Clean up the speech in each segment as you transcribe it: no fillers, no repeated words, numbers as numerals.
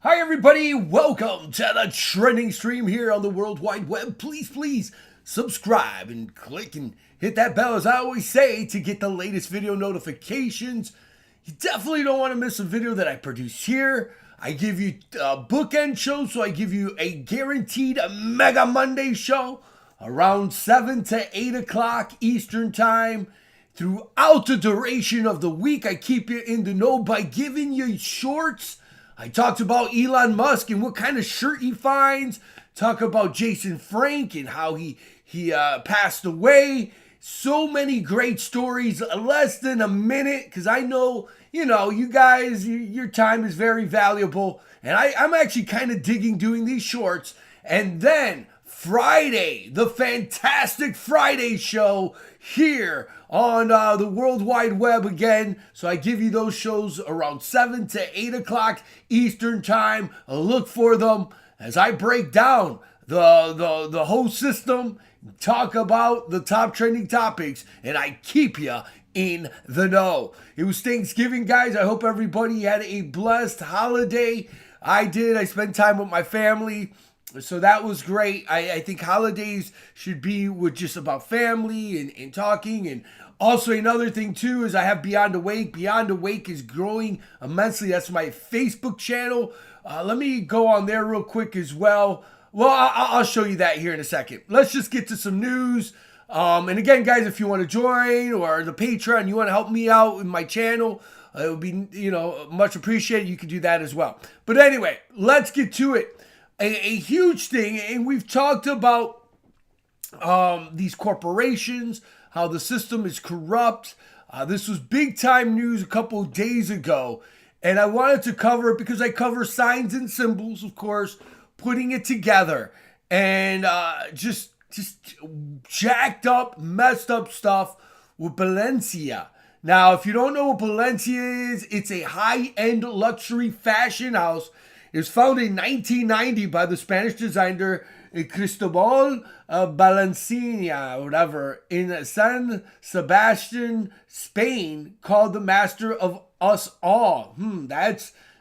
Hi everybody, welcome to the trending stream here on the World Wide Web. Please subscribe and click and hit that bell, as I always say, to get the latest video notifications. You definitely don't want to miss a video that I produce here. I give you bookend shows, so I give you a guaranteed Mega Monday show around 7 to 8 o'clock Eastern Time. Throughout the duration of the week, I keep you in the know by giving you shorts. I talked about Elon Musk and what kind of shirt he finds. Talk about Jason Frank and how he passed away. So many great stories, less than a minute, because I know, you guys, your time is very valuable. And I'm actually kind of digging doing these shorts. And then Friday, the fantastic Friday show here on the World Wide Web again. So I give you those shows around 7 to 8 o'clock Eastern Time. Look for them as I break down the whole system, talk about the top trending topics, and I keep you in the know. It was Thanksgiving, guys. I hope everybody had a blessed holiday. I did. I spent time with my family. So that was great. I think holidays should be with just about family and talking. And also another thing too is I have Beyond Awake. Beyond Awake is growing immensely. That's my Facebook channel. Let me go on there real quick as well. Well, I'll show you that here in a second. Let's just get to some news. And again, guys, if you want to join or the Patreon, you want to help me out in my channel, it would be, much appreciated. You can do that as well. But anyway, let's get to it. A huge thing, and we've talked about these corporations, how the system is corrupt. This was big time news a couple of days ago, and I wanted to cover it because I cover signs and symbols, of course, putting it together, and just jacked up, messed up stuff with Balenciaga. Now, if you don't know what Balenciaga is, it's a high-end luxury fashion house. It was founded in 1990 by the Spanish designer Cristobal Balenciaga, whatever, in San Sebastian, Spain, called the master of us all.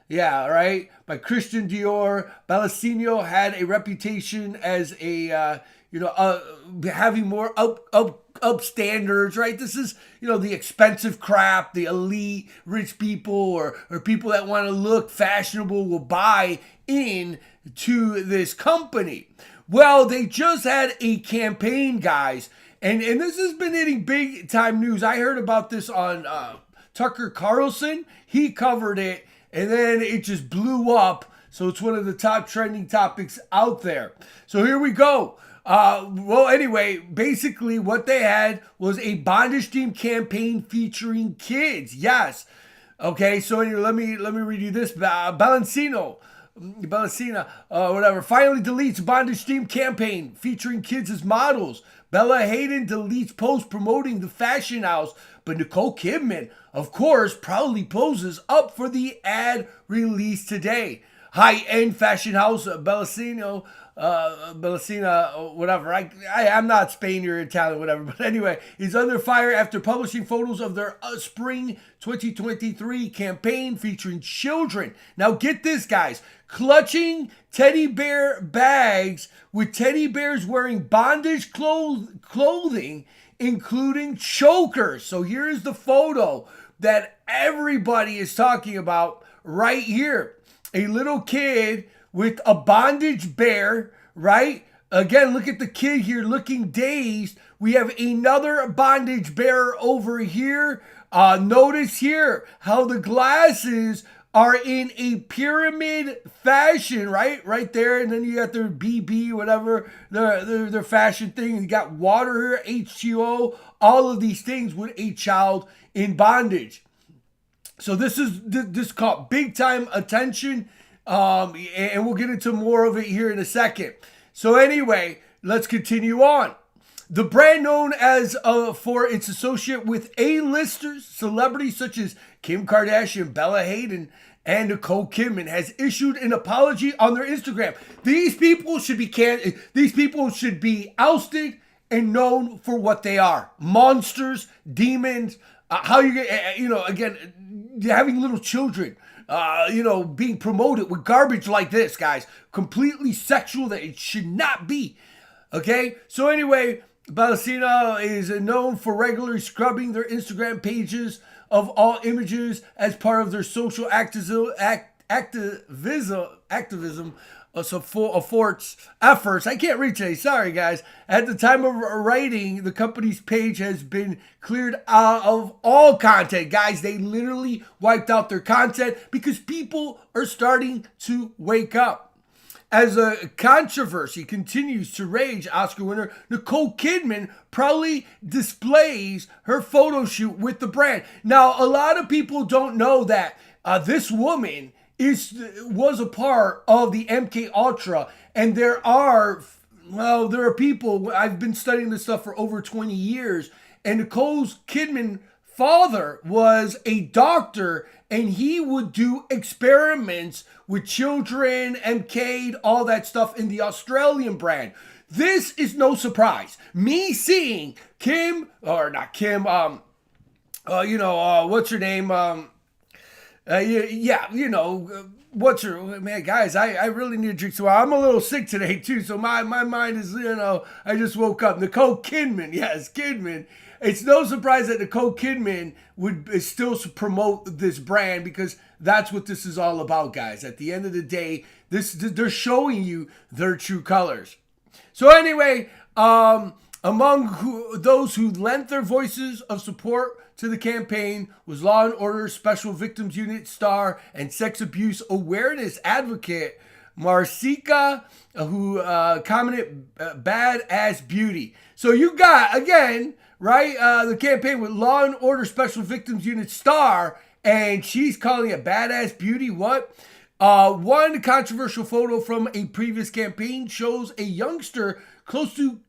Yeah, right. By Christian Dior, Balenciaga had a reputation as a, having more up standards, right? This is, the expensive crap, the elite, rich people or people that want to look fashionable will buy in to this company. Well, they just had a campaign, guys, and this has been hitting big time news. I heard about this on Tucker Carlson. He covered it, and then it just blew up. So it's one of the top trending topics out there. So here we go. Well, anyway, basically what they had was a bondage team campaign featuring kids. Yes. Okay, so anyway, let me read you this. Balenciaga, whatever, finally deletes bondage team campaign featuring kids as models. Bella Hadid deletes post promoting the fashion house, but Nicole Kidman, of course, proudly poses up for the ad released today. High-end fashion house, Balenciaga, whatever. I'm not Spain or Italian, whatever. But anyway, he's under fire after publishing photos of their spring 2023 campaign featuring children. Now get this, guys. Clutching teddy bear bags with teddy bears wearing bondage clothing, including chokers. So here's the photo that everybody is talking about right here. A little kid with a bondage bear, right? Again, look at the kid here looking dazed. We have another bondage bear over here. Notice here how the glasses are in a pyramid fashion, right? Right there. And then you got their BB, whatever, their fashion thing. You got water here, H2O, all of these things with a child in bondage. So this caught big time attention, and we'll get into more of it here in a second. So anyway, let's continue on. The brand, known as for its associate with A-listers, celebrities such as Kim Kardashian, Bella Hadid, and Nicole Kidman, has issued an apology on their Instagram. These people should be ousted and known for what they are: monsters, demons. How you get, again, having little children, being promoted with garbage like this, guys. Completely sexual that it should not be. Okay? So anyway, Balenciaga is known for regularly scrubbing their Instagram pages of all images as part of their social activism efforts. I can't read today. Sorry, guys. At the time of writing, the company's page has been cleared out of all content. Guys, they literally wiped out their content because people are starting to wake up. As a controversy continues to rage, Oscar winner Nicole Kidman proudly displays her photo shoot with the brand. Now, a lot of people don't know that this woman was a part of the MK Ultra, and there are people. I've been studying this stuff for over 20 years, and Nicole Kidman father was a doctor, and he would do experiments with children, MK'd, all that stuff in the Australian brand. This is no surprise. Me seeing what's her name? What's her, man, guys, I really need to drink some water. I'm a little sick today, too, so my mind is, I just woke up. Nicole Kidman, yes, Kidman. It's no surprise that Nicole Kidman would still promote this brand because that's what this is all about, guys. At the end of the day, they're showing you their true colors. So anyway, among those who lent their voices of support to the campaign was Law & Order Special Victims Unit star and sex abuse awareness advocate Marcika, who commented badass beauty. So you got, again, right, the campaign with Law & Order Special Victims Unit star, and she's calling it badass beauty. What? One controversial photo from a previous campaign shows a youngster close to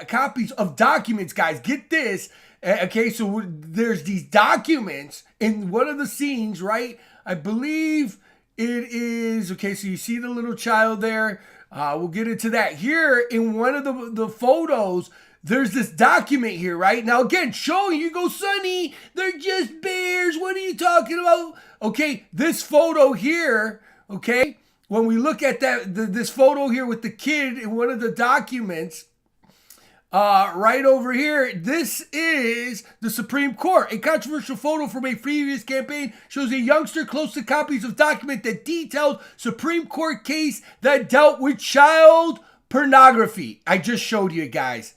copies of documents, guys. Get this. Okay, so there's these documents in one of the scenes, right? I believe it is, okay, so you see the little child there. We'll get into that. Here in one of the photos, there's this document here, right? Now, again, showing you go, Sonny, they're just bears. What are you talking about? Okay, this photo here, okay, when we look at this photo here with the kid in one of the documents, right over here, this is the Supreme Court. A controversial photo from a previous campaign shows a youngster close to copies of document that detailed Supreme Court case that dealt with child pornography. I just showed you guys.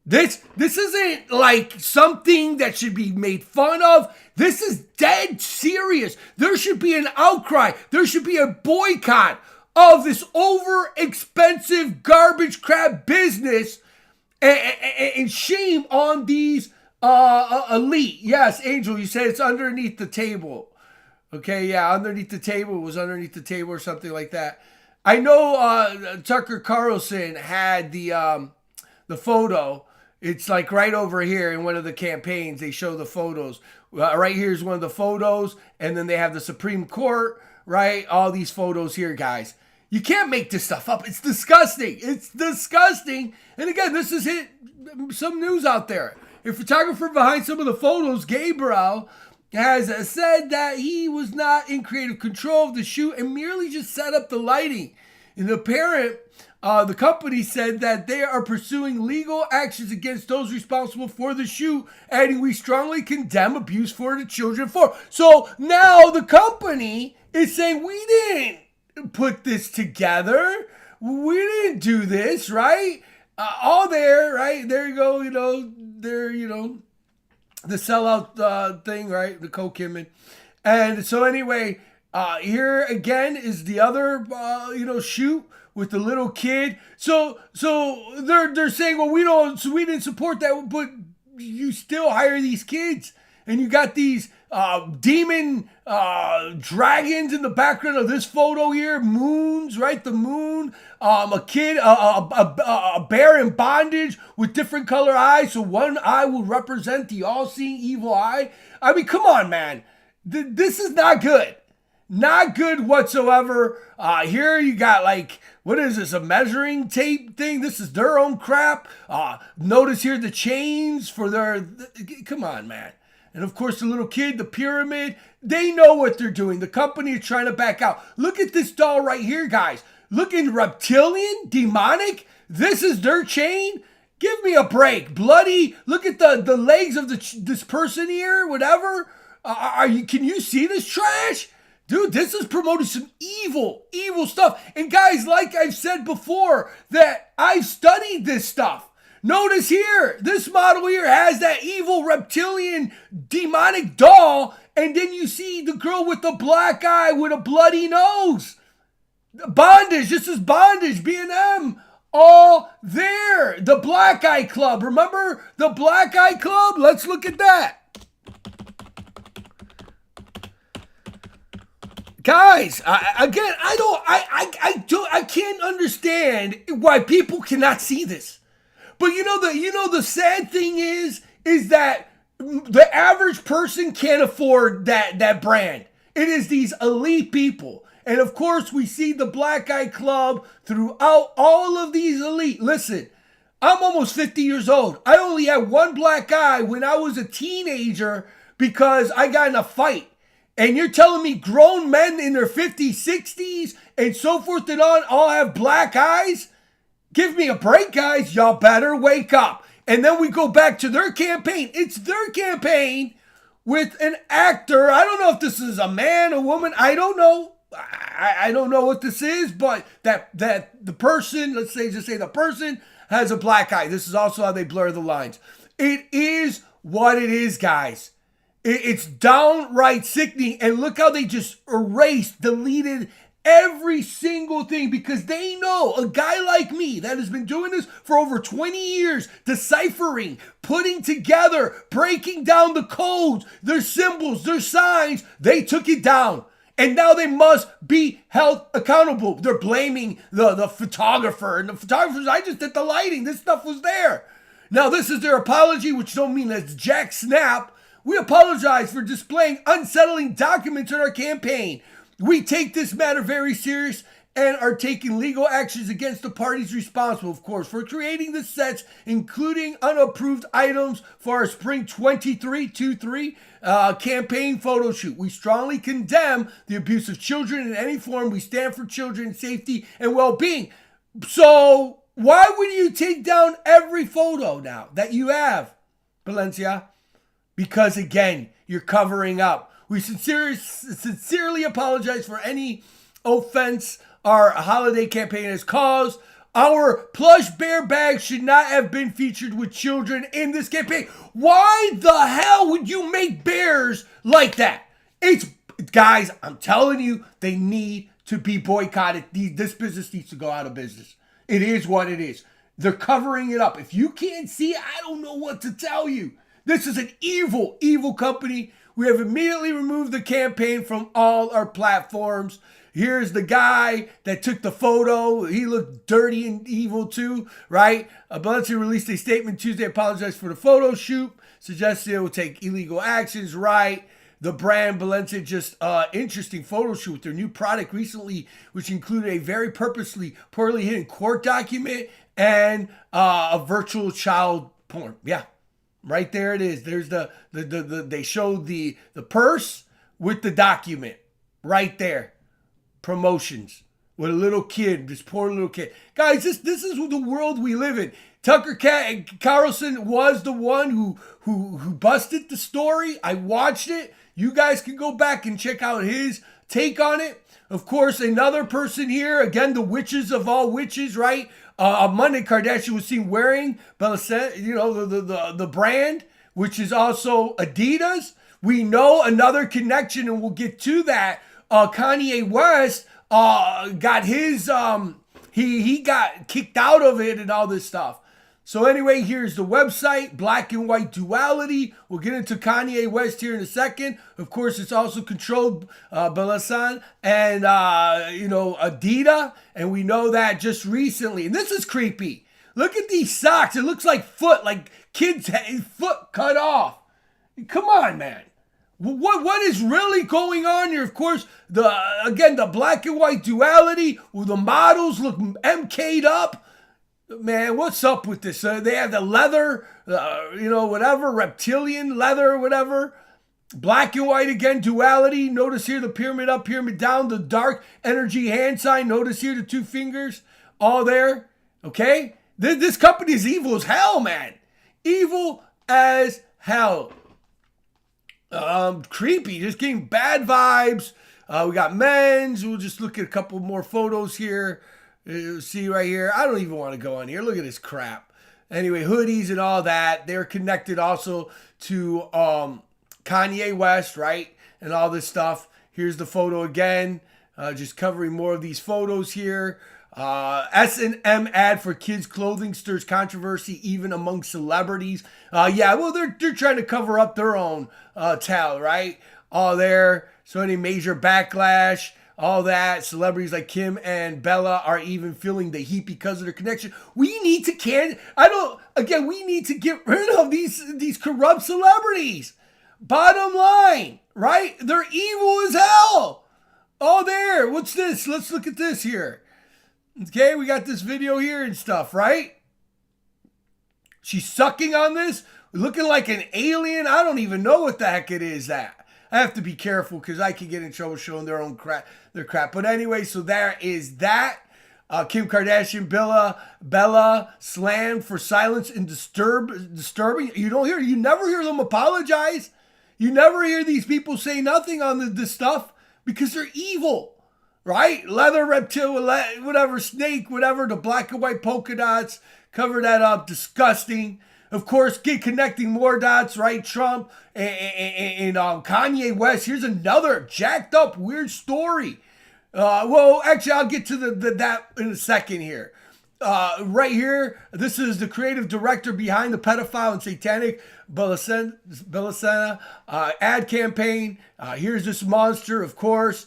This isn't like something that should be made fun of. This is dead serious. There should be an outcry. There should be a boycott of this over expensive garbage crap business. And shame on these elite. Yes, Angel, you said it's underneath the table. Okay, yeah, underneath the table. It was underneath the table or something like that. I know Tucker Carlson had the photo. It's like right over here in one of the campaigns. They show the photos. Right here is one of the photos. And then they have the Supreme Court, right? All these photos here, guys. You can't make this stuff up. It's disgusting. It's disgusting. And again, this has hit some news out there. A photographer behind some of the photos, Gabriel, has said that he was not in creative control of the shoot and merely just set up the lighting. And the company said that they are pursuing legal actions against those responsible for the shoot, adding, "We strongly condemn abuse for the children for." So now the company is saying, we didn't put this together. We didn't do this, right? All there, right? There you go, the sellout thing, right? The Kidman. And so anyway, here again is the other, shoot with the little kid. So they're saying, well, we didn't support that, but you still hire these kids, and you got these demon dragons in the background of this photo here, moons, right? The moon, a kid, a bear in bondage with different color eyes, so one eye will represent the all-seeing evil eye. I mean, come on, man. This is not good. Not good whatsoever. Here you got what is this, a measuring tape thing? This is their own crap. Notice here the chains for come on, man. And of course, the little kid, the pyramid, They know what they're doing. The company is trying to back out. Look at this doll right here, guys. Looking reptilian, demonic. This is their chain. Give me a break. Bloody. Look at the legs of this person here, whatever. Can you see this trash? Dude, this is promoting some evil stuff. And guys, like I've said before, that I've studied this stuff. Notice here, this model here has that evil reptilian demonic doll, and then you see the girl with the black eye with a bloody nose. Bondage, this is bondage, B&M, all there. The Black Eye Club, remember the Black Eye Club? Let's look at that. Guys, I can't understand why people cannot see this. But the sad thing is that the average person can't afford that brand. It is these elite people. And of course, we see the Black Eye Club throughout all of these elite. Listen, I'm almost 50 years old. I only had one black eye when I was a teenager because I got in a fight. And you're telling me grown men in their 50s, 60s, and so forth and on all have black eyes? Give me a break, guys. Y'all better wake up. And then we go back to their campaign. It's their campaign with an actor. I don't know if this is a man, a woman. I don't know. I don't know what this is, but that the person, let's say, just say the person has a black eye. This is also how they blur the lines. It is what it is, guys. It's downright sickening. And look how they just erased, deleted every single thing, because they know a guy like me that has been doing this for over 20 years, deciphering, putting together, breaking down the codes, their symbols, their signs, they took it down. And now they must be held accountable. They're blaming the photographer. And the photographers, I just did the lighting. This stuff was there. Now, this is their apology, which don't mean that's jack snap. We apologize for displaying unsettling documents in our campaign. We take this matter very serious and are taking legal actions against the parties responsible, of course, for creating the sets, including unapproved items for our Spring 23 campaign photo shoot. We strongly condemn the abuse of children in any form. We stand for children's safety and well-being. So why would you take down every photo now that you have, Balenciaga? Because, again, you're covering up. We sincerely apologize for any offense our holiday campaign has caused. Our plush bear bag should not have been featured with children in this campaign. Why the hell would you make bears like that? Guys, I'm telling you, they need to be boycotted. This business needs to go out of business. It is what it is. They're covering it up. If you can't see it, I don't know what to tell you. This is an evil, evil company. We have immediately removed the campaign from all our platforms. Here's the guy that took the photo. He looked dirty and evil too, right? Balenciaga released a statement Tuesday, apologized for the photo shoot, suggested it will take illegal actions, right? The brand Balenciaga just interesting photo shoot with their new product recently, which included a very purposely poorly hidden court document and a virtual child porn. Yeah. Right there it is. There's they showed the purse with the document right there. Promotions with a little kid, this poor little kid. Guys, this is the world we live in. Tucker Carlson was the one who busted the story. I watched it. You guys can go back and check out his take on it. Of course, another person here, again, the witches of all witches, right? On Monday, Kardashian was seen wearing Balenciaga, the brand, which is also Adidas. We know another connection, and we'll get to that. Kanye West got his he got kicked out of it and all this stuff. So anyway, here's the website, Black and White Duality. We'll get into Kanye West here in a second. Of course, it's also controlled Balenciaga and Adidas, and we know that just recently. And this is creepy. Look at these socks. It looks like kids' foot cut off. Come on, man. What is really going on here? Of course, the Black and White Duality, where the models look MK'd up. Man, what's up with this? They have the leather, whatever, reptilian leather, whatever. Black and white again, duality. Notice here the pyramid up, pyramid down, the dark energy hand sign. Notice here the two fingers, all there. Okay? This company is evil as hell, man. Evil as hell. Creepy, just getting bad vibes. We got men's. We'll just look at a couple more photos here. See right here. I don't even want to go on here. Look at this crap. Anyway, hoodies and all that. They're connected also to Kanye West, right? And all this stuff. Here's the photo again. Just covering more of these photos here. S&M ad for kids clothing stirs controversy even among celebrities. Yeah, well, they're trying to cover up their own tell, right? All there. So any major backlash, all that. Celebrities like Kim and Bella are even feeling the heat because of their connection. We need to we need to get rid of these corrupt celebrities. Bottom line, right? They're evil as hell. Oh, there. What's this? Let's look at this here. Okay, we got this video here and stuff, right? She's sucking on this, looking like an alien. I don't even know what the heck it is that. I have to be careful because I can get in trouble showing their own crap, But anyway, so there is that. Kim Kardashian, Bella slammed for silence and disturbing. You never hear them apologize. You never hear these people say nothing on this stuff because they're evil. Right? Leather, reptile, whatever, snake, whatever, the black and white polka dots, cover that up, disgusting. Of course, connecting more dots, right? Trump and Kanye West. Here's another jacked up, weird story. Well, actually, I'll get to that in a second here. Right here, this is the creative director behind the pedophile and satanic Balenciaga ad campaign. Here's this monster, of course.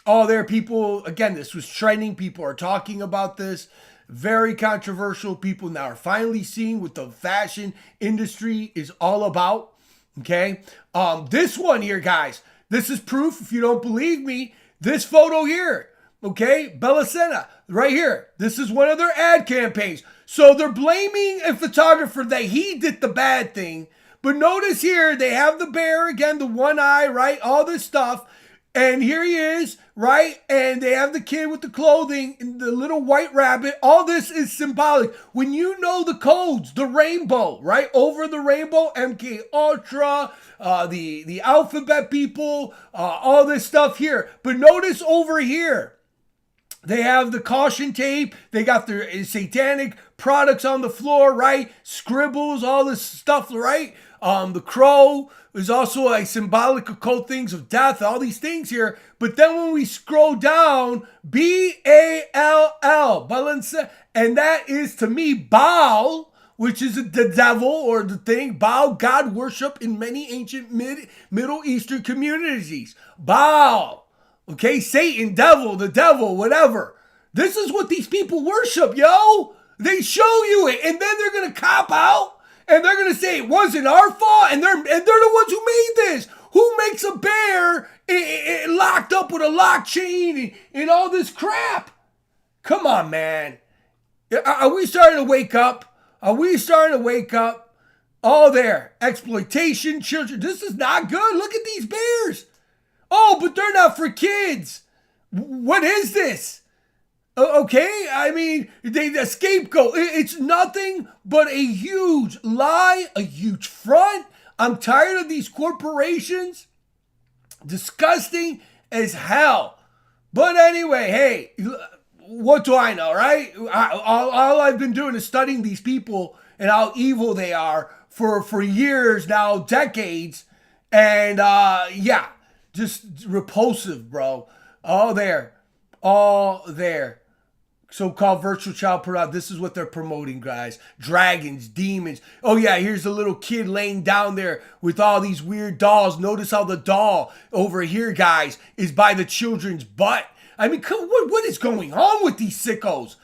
All there, people, again, this was trending. People are talking about this. Very controversial. People now are finally seeing what the fashion industry is all about. Okay. This one here, guys, this is proof. If you don't believe me, this photo here, okay, Balenciaga, right here. This is one of their ad campaigns. So they're blaming a photographer that he did the bad thing. But notice here, they have the bear, again, the one eye, right? All this stuff. And here he is, right? And they have the kid with the clothing and the little white rabbit. All this is symbolic. When you know the codes, the rainbow, right? Over the rainbow, MK Ultra, the alphabet people, all this stuff here. But notice over here, they have the caution tape. They got their satanic products on the floor, right? Scribbles, all this stuff, right? The crow is also a symbolic occult things of death, all these things here. But then when we scroll down, B-A-L-L, Balenciaga, and that is to me Baal, which is the devil or the thing. Baal, God worship in many ancient Middle Eastern communities. Baal, okay, Satan, devil, the devil, whatever. This is what these people worship, yo. They show you it, and then they're going to cop out. And they're going to say it wasn't our fault. And they're the ones who made this. Who makes a bear locked up with a lock chain and all this crap? Come on, man. Are we starting to wake up? Are we starting to wake up? All there. Exploitation, children. This is not good. Look at these bears. Oh, but they're not for kids. What is this? Okay, I mean, the scapegoat. It's nothing but a huge lie, a huge front. I'm tired of these corporations. Disgusting as hell. But anyway, hey, what do I know, right? All I've been doing is studying these people and how evil they are for years now, decades. And yeah, just repulsive, bro. All there. So-called virtual child pornography. This is what they're promoting, guys. Dragons, demons. Oh, yeah, here's a little kid laying down there with all these weird dolls. Notice how the doll over here, guys, is by the children's butt. I mean, what is going on with these sickos?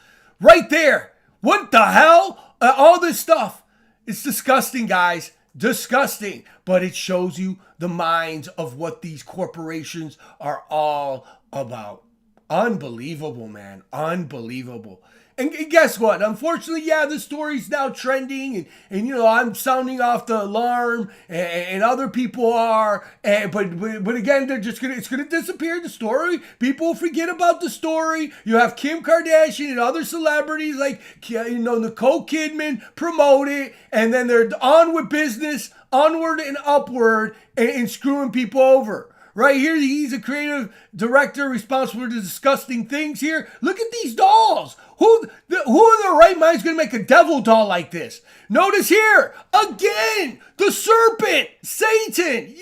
Right there. What the hell? All this stuff. It's disgusting, guys. Disgusting. But it shows you the minds of what these corporations are all about. Unbelievable, man. Unbelievable. And guess what? Unfortunately, yeah, the story's now trending, and you know, I'm sounding off the alarm, and other people are, but again, it's gonna disappear. The story, people forget about the story. You have Kim Kardashian and other celebrities like, you know, Nicole Kidman promote it, and then they're on with business, onward and upward, and screwing people over. Right here, he's a creative director responsible for the disgusting things here. Look at these dolls. Who in their right mind is going to make a devil doll like this? Notice here, again, the serpent, Satan,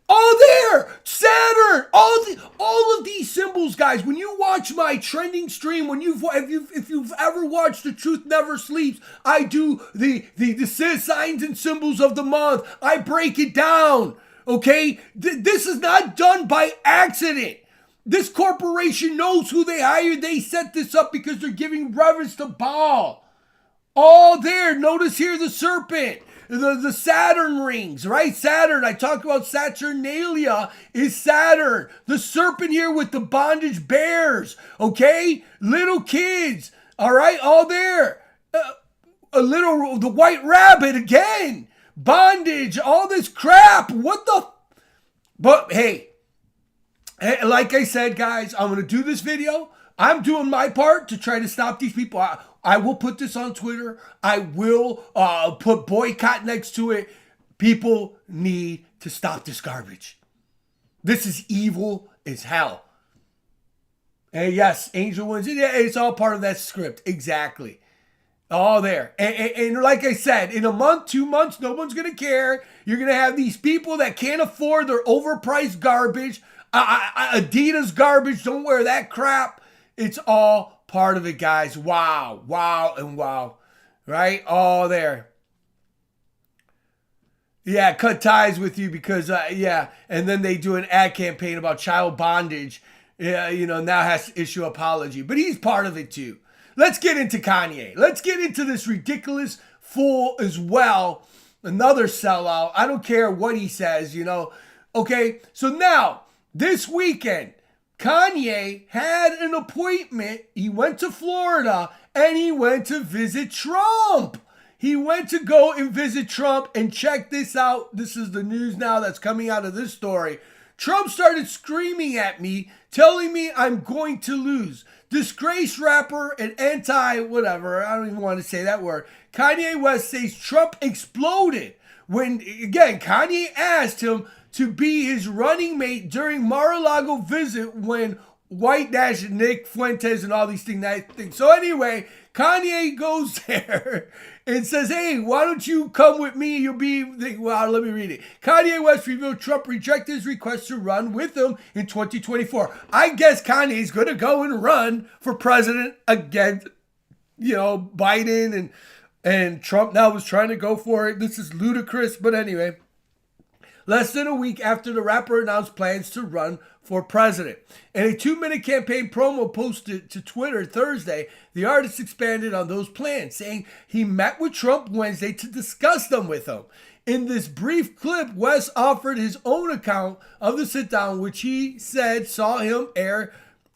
all there, Saturn, all of these symbols, guys. When you watch my trending stream, if you've ever watched The Truth Never Sleeps, I do the signs and symbols of the month. I break it down. Okay, this is not done by accident. This corporation knows who they hired. They set this up because they're giving reverence to Baal. All there. Notice here the serpent, the Saturn rings, right? Saturn. I talked about Saturnalia is Saturn. The serpent here with the bondage bears. Okay, little kids. All right, all there. The white rabbit again. Bondage, all this crap. What the? But hey, like I said, guys, I'm going to do this video. I'm doing my part to try to stop these people. I will put this on Twitter. I will put boycott next to it. People need to stop this garbage. This is evil as hell. And yes, Angel wins. Yeah, it's all part of that script. Exactly. All there. And like I said, in a month, 2 months, no one's going to care. You're going to have these people that can't afford their overpriced garbage. Adidas garbage. Don't wear that crap. It's all part of it, guys. Wow. Wow and wow. Right? All there. Yeah, cut ties with you because, yeah. And then they do an ad campaign about child bondage. Yeah, you know, now has to issue apology. But he's part of it too. Let's get into Kanye. Let's get into this ridiculous fool as well. Another sellout. I don't care what he says, you know. Okay, so now, this weekend, Kanye had an appointment. He went to Florida and he went to visit Trump. He went to go and visit Trump, and check this out. This is the news now that's coming out of this story. Trump started screaming at me, telling me I'm going to lose. Disgraced rapper and anti-whatever, I don't even want to say that word, Kanye West says Trump exploded when, again, Kanye asked him to be his running mate during Mar-a-Lago visit when White Dash, Nick Fuentes, and all these things. So anyway, Kanye goes there and says, hey, why don't you come with me? You'll be, well, let me read it. Kanye West revealed Trump rejected his request to run with him in 2024. I guess Kanye's going to go and run for president against, you know, Biden, and Trump now was trying to go for it. This is ludicrous, but anyway. Less than a week after the rapper announced plans to run for president. In a 2-minute campaign promo posted to Twitter Thursday, the artist expanded on those plans, saying he met with Trump Wednesday to discuss them with him. In this brief clip, West offered his own account of the sit-down, which he said saw him air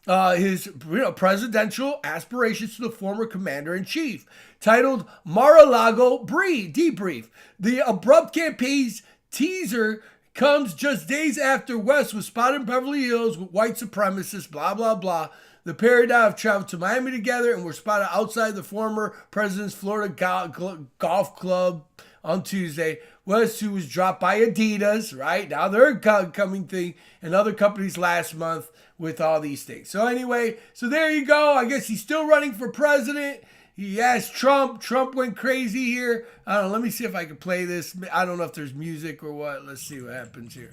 his presidential aspirations to the former commander-in-chief. Titled Mar-a-Lago Debrief, the abrupt campaign's teaser comes just days after West was spotted in Beverly Hills with white supremacists, blah, blah, blah. The pair and I have traveled to Miami together and were spotted outside the former president's Florida golf club on Tuesday. West, who was dropped by Adidas, right? Now they're a coming thing, and other companies last month with all these things. So anyway, so there you go. I guess he's still running for president. He asked Trump. Trump went crazy here. I don't know. Let me see if I can play this. I don't know if there's music or what. Let's see what happens here.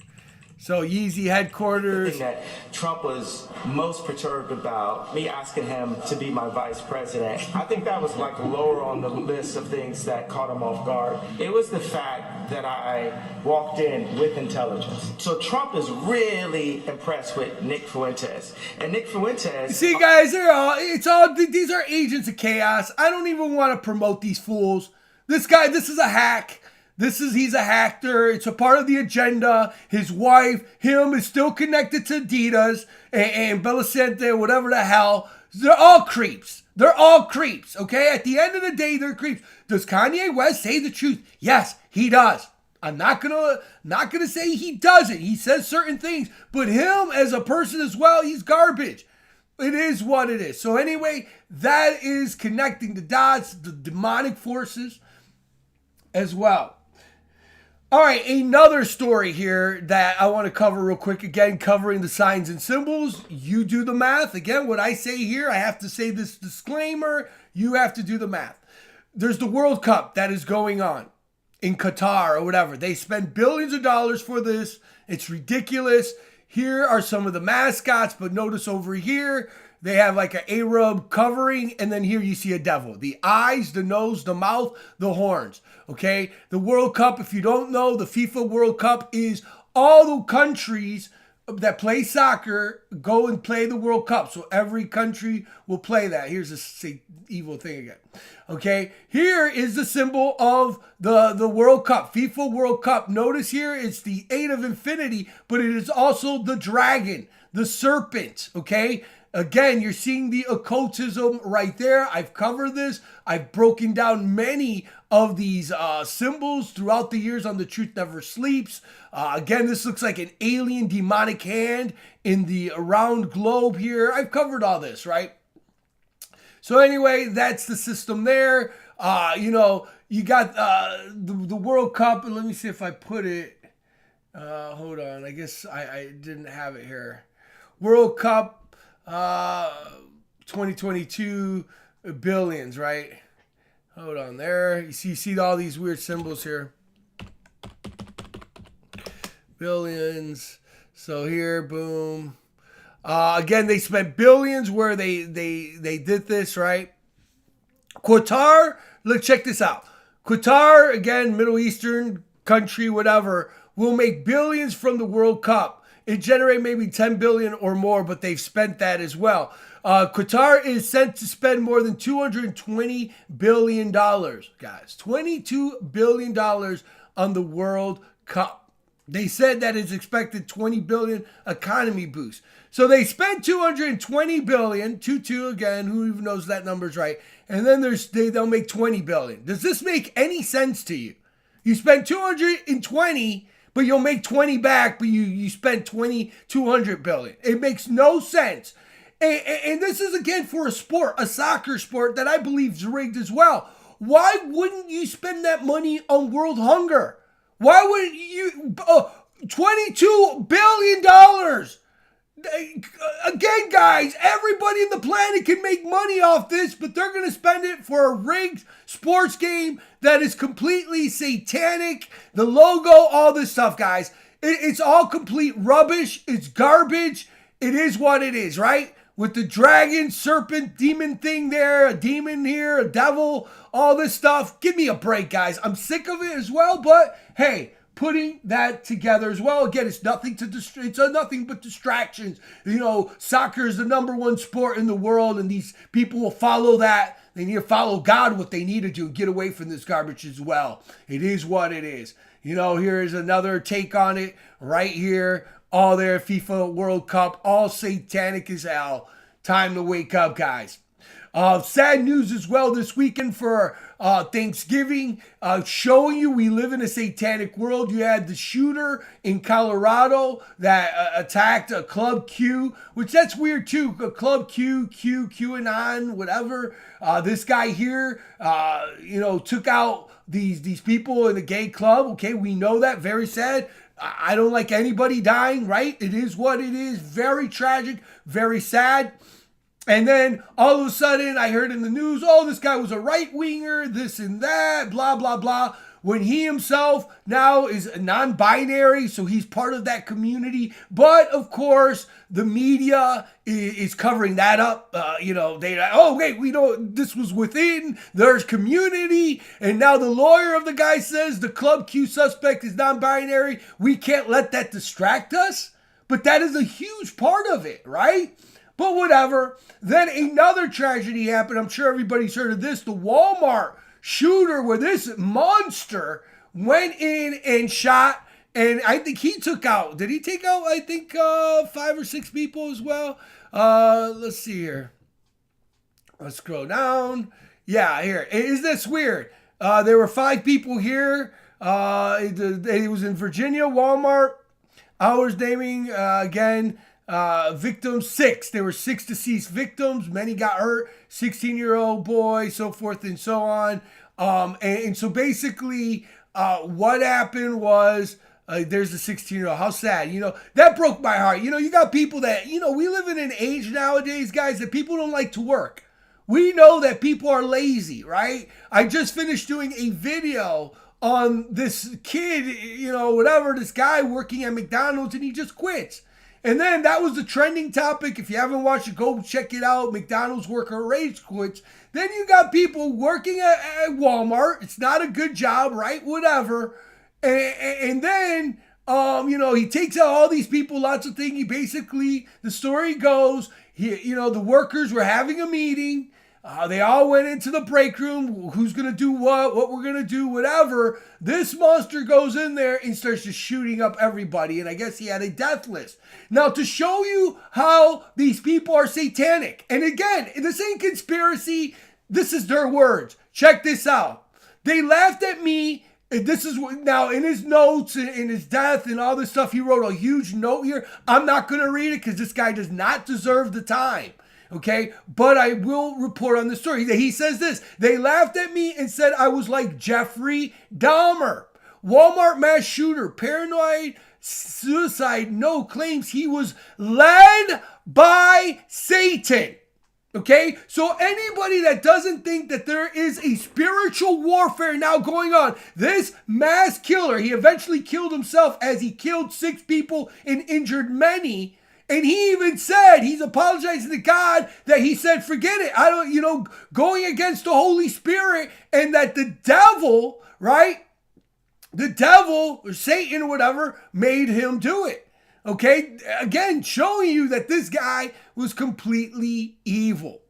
So Yeezy headquarters. The thing that Trump was most perturbed about, me asking him to be my vice president, I think that was like lower on the list of things that caught him off guard. It was the fact that I walked in with intelligence. So Trump is really impressed with Nick Fuentes. And Nick Fuentes... See, guys, these are agents of chaos. I don't even want to promote these fools. This guy, this is a hack. He's a actor. It's a part of the agenda. His wife, him, is still connected to Adidas and Balenciaga, whatever the hell. They're all creeps. They're all creeps, okay? At the end of the day, they're creeps. Does Kanye West say the truth? Yes, he does. I'm not gonna say he doesn't. He says certain things, but him as a person as well, he's garbage. It is what it is. So anyway, that is connecting the dots, the demonic forces as well. All right, another story here that I want to cover real quick. Again, covering the signs and symbols. You do the math. Again, what I say here, I have to say this disclaimer. You have to do the math. There's the World Cup that is going on in Qatar or whatever. They spend billions of dollars for this. It's ridiculous. Here are some of the mascots, but notice over here, they have like an Arab covering, and then here you see a devil. The eyes, the nose, the mouth, the horns, okay? The World Cup, if you don't know, the FIFA World Cup is all the countries that play soccer go and play the World Cup. So every country will play that. Here's this evil thing again. Okay, here is the symbol of the World Cup, FIFA World Cup. Notice here it's the 8 of infinity, but it is also the dragon, the serpent, okay? Again, you're seeing the occultism right there. I've covered this. I've broken down many of these symbols throughout the years on The Truth Never Sleeps. Again, this looks like an alien demonic hand in the round globe here. I've covered all this, right? So anyway, that's the system there. You got the World Cup. And let me see if I put it. Hold on. I guess I didn't have it here. World Cup. 2022 billions, right? Hold on there. You see all these weird symbols here. Billions. So here, boom. Again, they spent billions where they did this, right? Qatar, look, check this out. Qatar, again, Middle Eastern country, whatever, will make billions from the World Cup. It generated maybe 10 billion or more, but they've spent that as well. Qatar is sent to spend more than $220 billion, guys. $22 billion on the World Cup. They said that it's expected 20 billion economy boost. So they spent 220 billion, 22 again, who even knows that number's right. And then they'll make 20 billion. Does this make any sense to you? You spend 220, but you'll make 20 back, but you spent 200 billion. It makes no sense. And this is again for a sport, a soccer sport that I believe is rigged as well. Why wouldn't you spend that money on world hunger? Why would you, $22 billion? Again, guys, everybody in the planet can make money off this, but they're going to spend it for a rigged sports game that is completely satanic. The logo, all this stuff, guys. It's all complete rubbish. It's garbage. It is what it is, right? With the dragon, serpent, demon thing there, a demon here, a devil, all this stuff. Give me a break, guys. I'm sick of it as well, but hey, putting that together as well. Again, it's nothing but distractions. You know, soccer is the #1 sport in the world, and these people will follow that. They need to follow God, what they need to do, get away from this garbage as well. It is what it is. You know, here's another take on it right here. All there, FIFA World Cup, all satanic as hell. Time to wake up, guys. Sad news as well this weekend for Thanksgiving, showing you we live in a satanic world. You had the shooter in Colorado that attacked a Club Q, which that's weird too. A Club QAnon, whatever. This guy here, took out these people in a gay club. Okay, we know that. Very sad. I don't like anybody dying, right? It is what it is. Very tragic, very sad. And then all of a sudden I heard in the news, oh, this guy was a right-winger, this and that, blah, blah, blah. When he himself now is non-binary, so he's part of that community. But, of course, the media is covering that up. We know this was within, there's community. And now the lawyer of the guy says the Club Q suspect is non-binary. We can't let that distract us. But that is a huge part of it, right? But whatever. Then another tragedy happened. I'm sure everybody's heard of this. The Walmart shooter where this monster went in and shot. And I think he took out, did he take out, I think, 5 or 6 people as well? Let's see here. Let's scroll down. Yeah, here. Is this weird? There were 5 people here. It was in Virginia, Walmart. Hours naming, again, victims 6. There were 6 deceased victims. Many got hurt. 16-year-old boy, so forth and so on. And so basically, what happened was, there's the 16-year-old. How sad. That broke my heart. You got people that, we live in an age nowadays, guys, that people don't like to work. We know that people are lazy, right? I just finished doing a video on this kid, whatever, this guy working at McDonald's, and he just quits. And then that was the trending topic. If you haven't watched it, go check it out. McDonald's worker rage quits. Then you got people working at Walmart. It's not a good job, right? Whatever. And then, he takes out all these people, lots of things. He basically, the story goes, the workers were having a meeting. They all went into the break room. Who's going to do what we're going to do, whatever. This monster goes in there and starts just shooting up everybody. And I guess he had a death list. Now, to show you how these people are satanic. And again, this ain't conspiracy. This is their words. Check this out. They laughed at me. This is now in his notes, in his death and all this stuff. He wrote a huge note here. I'm not going to read it because this guy does not deserve the time. Okay, but I will report on the story. He says this: they laughed at me and said I was like Jeffrey Dahmer. Walmart mass shooter, paranoid suicide, claims he was led by Satan. Okay, so anybody that doesn't think that there is a spiritual warfare now going on, this mass killer, he eventually killed himself as he killed 6 people and injured many. And he even said, he's apologizing to God that he said, forget it. I don't, going against the Holy Spirit, and that the devil, right? The devil or Satan or whatever made him do it. Okay. Again, showing you that this guy was completely evil.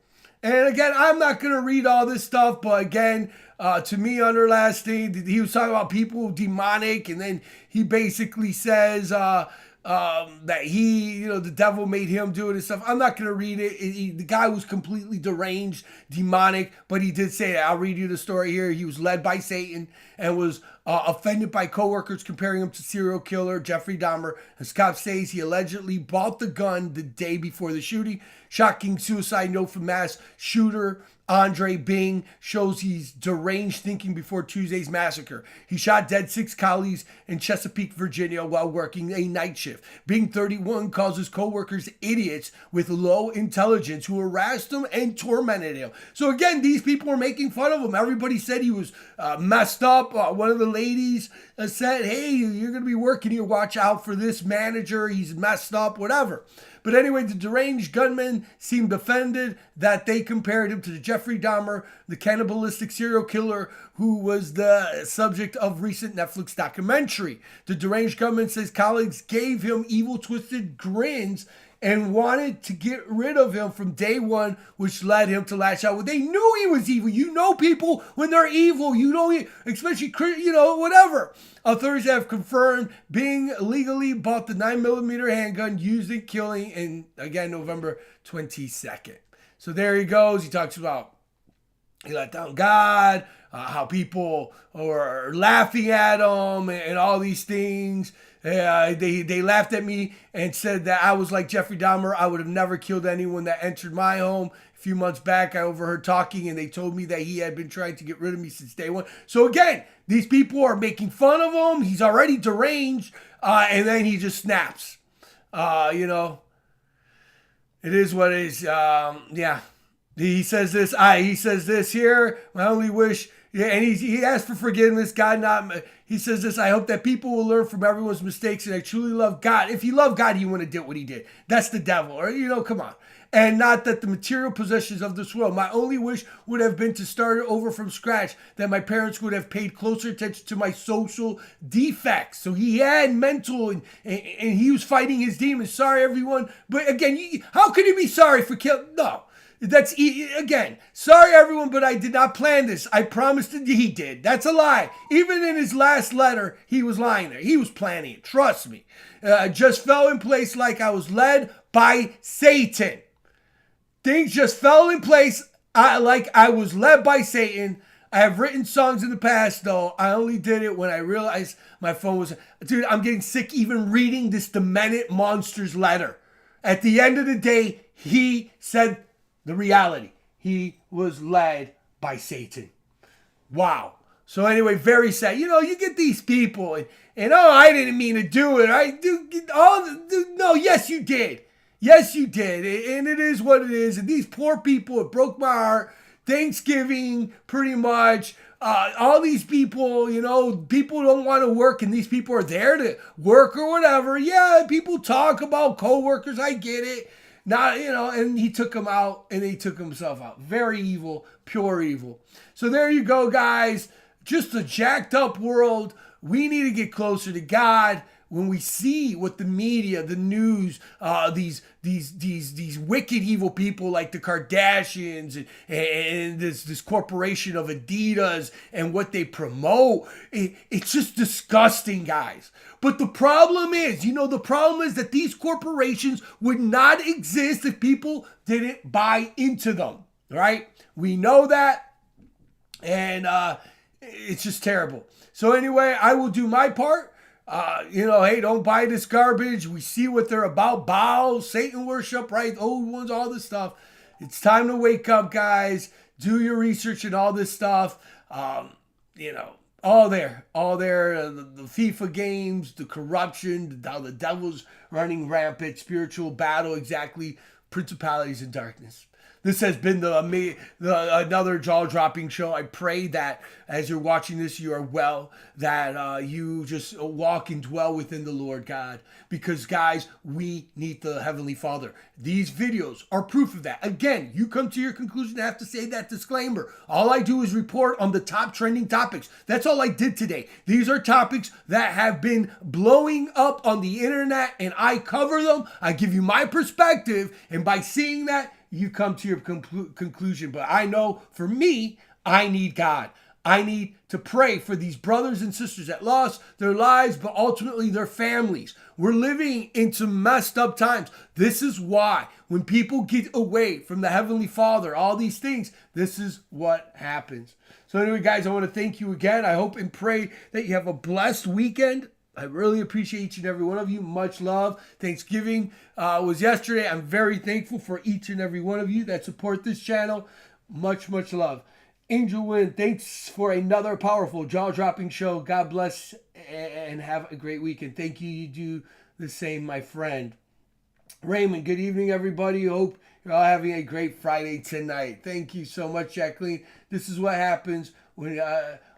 And again, I'm not going to read all this stuff, but again, to me, on her last thing, he was talking about people demonic, and then he basically says, that he, the devil made him do it and stuff. I'm not going to read it. The guy was completely deranged, demonic, but he did say that. I'll read you the story here. He was led by Satan and was offended by coworkers comparing him to serial killer Jeffrey Dahmer. As cops says, he allegedly bought the gun the day before the shooting. Shocking suicide note from mass shooter Andre Bing shows he's deranged thinking before Tuesday's massacre. He shot dead 6 colleagues in Chesapeake, Virginia while working a night shift. Bing, 31, calls his co-workers idiots with low intelligence who harassed him and tormented him. So again, these people were making fun of him. Everybody said he was messed up. One of the ladies said, hey, you're going to be working here. Watch out for this manager. He's messed up, whatever. But anyway, the deranged gunman seemed offended that they compared him to the Jeffrey Dahmer, the cannibalistic serial killer who was the subject of recent Netflix documentary. The deranged gunman says colleagues gave him evil, twisted grins and wanted to get rid of him from day one, which led him to lash out. Well, they knew he was evil. People when they're evil, especially, whatever. Authorities have confirmed Bing legally bought the 9mm handgun used in killing in, again, November 22nd. So there he goes. He talks about he let down God, how people are laughing at him and all these things. They laughed at me and said that I was like Jeffrey Dahmer. I would have never killed anyone that entered my home. A few months back, I overheard talking, and they told me that he had been trying to get rid of me since day one. So again, these people are making fun of him. He's already deranged, and then he just snaps. It is what it is. Yeah. He says this. He says this here. My only wish. Yeah, and he asked for forgiveness. He says this: I hope that people will learn from everyone's mistakes, and I truly love God. If you love God, you wouldn't have did what he did. That's the devil, or come on. And not that the material possessions of this world. My only wish would have been to start it over from scratch, that my parents would have paid closer attention to my social defects. So he had mental, and he was fighting his demons. Sorry, everyone. But again, how could he be sorry for killing? No. Again, sorry everyone, but I did not plan this. I promised that he did. That's a lie. Even in his last letter, he was lying there. He was planning it. Trust me. Just fell in place like I was led by Satan. Things just fell in place like I was led by Satan. I have written songs in the past, though. I only did it when I realized my phone was... Dude, I'm getting sick even reading this demented monster's letter. At the end of the day, he said the reality. He was led by Satan. Wow. So anyway, very sad. You know, you get these people and oh, I didn't mean to do it. No, yes, you did. Yes, you did. And it is what it is. And these poor people, it broke my heart. Thanksgiving, pretty much. All these people, you know, people don't want to work and these people are there to work or whatever. Yeah, people talk about coworkers. I get it. Not, you know, and he took him out and he took himself out. Very evil, pure evil. So there you go, guys. Just a jacked up world. We need to get closer to God. When we see what the media, the news, these wicked evil people like the Kardashians and this corporation of Adidas and what they promote, it's just disgusting, guys. But the problem is, that these corporations would not exist if people didn't buy into them, right? We know that, and it's just terrible. So anyway, I will do my part. Hey, don't buy this garbage. We see what they're about. Baal, Satan worship, right? Old ones, all this stuff. It's time to wake up, guys. Do your research and all this stuff. All there. The FIFA games, the corruption, how the devil's running rampant, spiritual battle, exactly. Principalities in darkness. This has been another jaw-dropping show. I pray that as you're watching this, you are well, that you just walk and dwell within the Lord God. Because, guys, we need the Heavenly Father. These videos are proof of that. Again, you come to your conclusion, I have to say that disclaimer. All I do is report on the top trending topics. That's all I did today. These are topics that have been blowing up on the internet, and I cover them. I give you my perspective, and by seeing that, you come to your conclusion. But I know for me, I need God. I need to pray for these brothers and sisters that lost their lives, but ultimately their families. We're living in some messed up times. This is why when people get away from the Heavenly Father, all these things, this is what happens. So anyway, guys, I want to thank you again. I hope and pray that you have a blessed weekend. I really appreciate each and every one of you. Much love. Thanksgiving was yesterday. I'm very thankful for each and every one of you that support this channel. Much, much love. Angel Win, thanks for another powerful jaw-dropping show. God bless and have a great weekend. Thank you. You do the same, my friend. Raymond, good evening, everybody. Hope you're all having a great Friday tonight. Thank you so much, Jacqueline. This is what happens when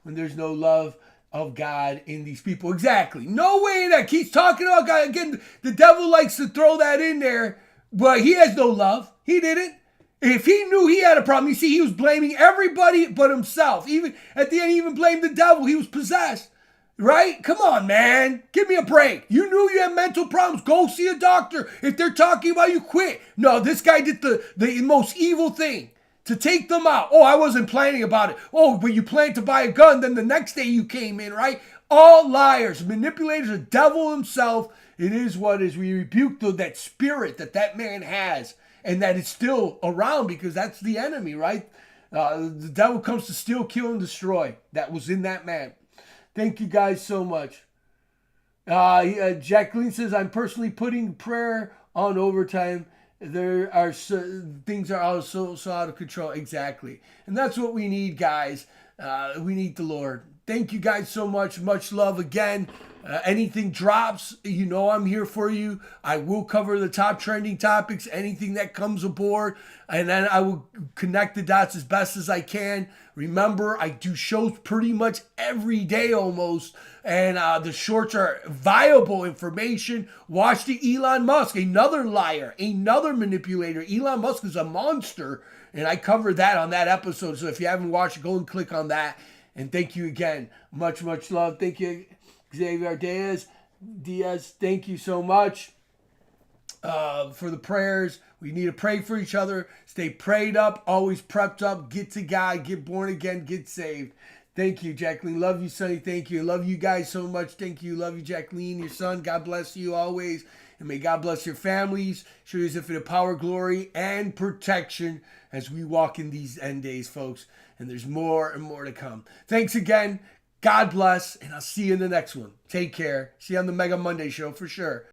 there's no love of God in these people. Exactly. No way that keeps talking about God. Again, the devil likes to throw that in there, but he has no love. He didn't. If he knew he had a problem, you see, he was blaming everybody but himself. Even at the end, he even blamed the devil. He was possessed. Right? Come on, man. Give me a break. You knew you had mental problems. Go see a doctor. If they're talking about you, quit. No, this guy did the most evil thing. To take them out. Oh, I wasn't planning about it. Oh, but you planned to buy a gun. Then the next day you came in, right? All liars, manipulators, the devil himself. It is what is. We rebuke that spirit that man has. And that it's still around because that's the enemy, right? The devil comes to steal, kill, and destroy. That was in that man. Thank you guys so much. Jacqueline says, I'm personally putting prayer on overtime. There are things are all so out of control. Exactly. And that's what we need, guys. We need the Lord. Thank you guys so much. Much love again. Anything drops, you know I'm here for you. I will cover the top trending topics, anything that comes aboard, and then I will connect the dots as best as I can. Remember, I do shows pretty much every day almost, and the shorts are viable information. Watch the Elon Musk, another liar, another manipulator. Elon Musk is a monster, and I covered that on that episode, so if you haven't watched it, go and click on that. And thank you again. Much, much love. Thank you, Xavier Diaz, thank you so much. for the prayers. We need to pray for each other. Stay prayed up, always prepped up. Get to God, get born again, get saved. Thank you, Jacqueline. Love you, Sonny. Thank you. Love you guys so much. Thank you. Love you, Jacqueline, your son. God bless you always. And may God bless your families. Show you his infinite power, glory, and protection as we walk in these end days, folks. And there's more and more to come. Thanks again. God bless. And I'll see you in the next one. Take care. See you on the Mega Monday show for sure.